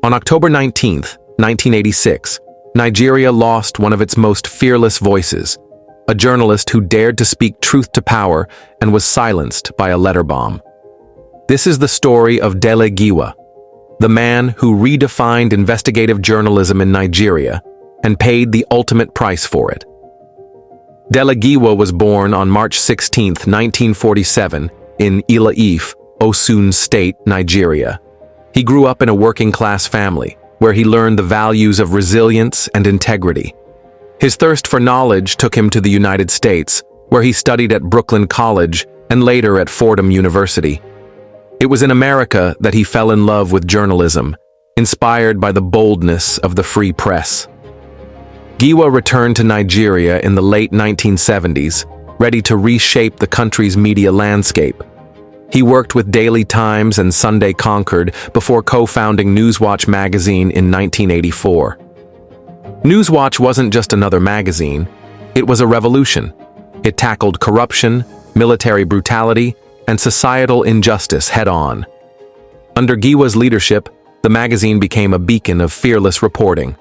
On October 19, 1986, Nigeria lost one of its most fearless voices, a journalist who dared to speak truth to power and was silenced by a letter bomb. This is the story of Dele Giwa, the man who redefined investigative journalism in Nigeria and paid the ultimate price for it. Dele Giwa was born on March 16, 1947, in Ile-Ife, Osun State, Nigeria. He grew up in a working-class family, where he learned the values of resilience and integrity. His thirst for knowledge took him to the United States, where he studied at Brooklyn College and later at Fordham University. It was in America that he fell in love with journalism, inspired by the boldness of the free press. Giwa returned to Nigeria in the late 1970s, ready to reshape the country's media landscape. He worked with Daily Times and Sunday Concord before co-founding Newswatch magazine in 1984. Newswatch wasn't just another magazine, it was a revolution. It tackled corruption, military brutality, and societal injustice head-on. Under Giwa's leadership, the magazine became a beacon of fearless reporting.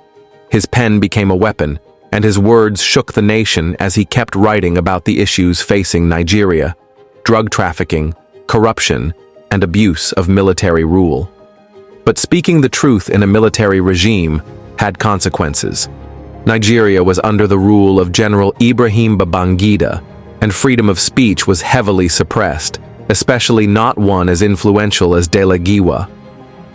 His pen became a weapon, and his words shook the nation as he kept writing about the issues facing Nigeria: drug trafficking, corruption, and abuse of military rule. But speaking the truth in a military regime had consequences. Nigeria was under the rule of General Ibrahim Babangida, and freedom of speech was heavily suppressed, especially not one as influential as Dele Giwa.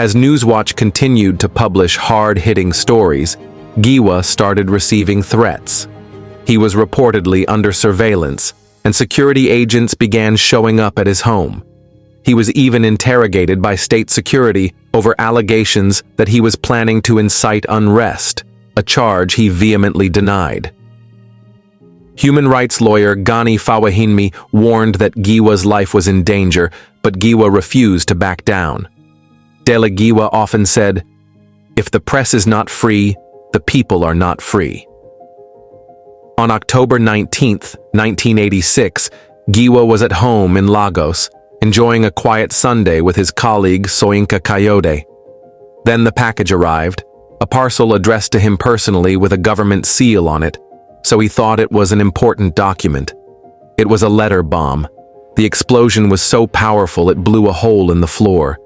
As Newswatch continued to publish hard-hitting stories, Giwa started receiving threats. He was reportedly under surveillance, and security agents began showing up at his home. He was even interrogated by state security over allegations that he was planning to incite unrest, a charge he vehemently denied. Human rights lawyer Gani Fawehinmi warned that Giwa's life was in danger, but Giwa refused to back down. Dele Giwa often said, "If the press is not free, the people are not free." On October 19, 1986, Giwa was at home in Lagos, enjoying a quiet Sunday with his colleague Soyinka Kayode. Then the package arrived, a parcel addressed to him personally with a government seal on it, so he thought it was an important document. It was a letter bomb. The explosion was so powerful it blew a hole in the floor.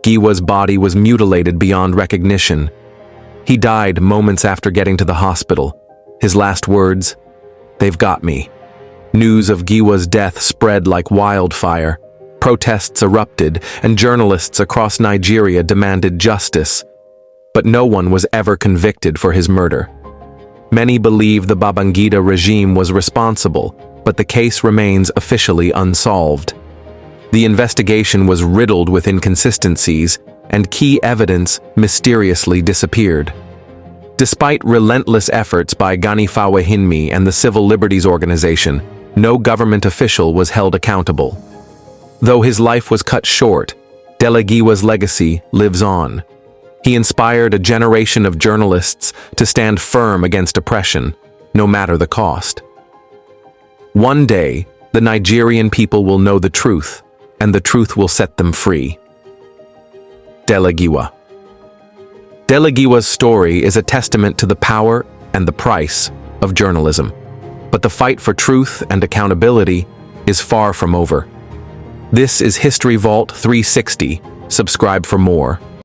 Giwa's body was mutilated beyond recognition. He died moments after getting to the hospital. His last words, "They've got me." News of Giwa's death spread like wildfire. Protests erupted, and journalists across Nigeria demanded justice. But no one was ever convicted for his murder. Many believe the Babangida regime was responsible, but the case remains officially unsolved. The investigation was riddled with inconsistencies, and key evidence mysteriously disappeared. Despite relentless efforts by Gani Fawehinmi and the Civil Liberties Organization, no government official was held accountable. Though his life was cut short, Dele Giwa's legacy lives on. He inspired a generation of journalists to stand firm against oppression, no matter the cost. One day, the Nigerian people will know the truth, and the truth will set them free. Dele Giwa. Dele Giwa's story is a testament to the power and the price of journalism. But the fight for truth and accountability is far from over. This is History Vault 360. Subscribe for more.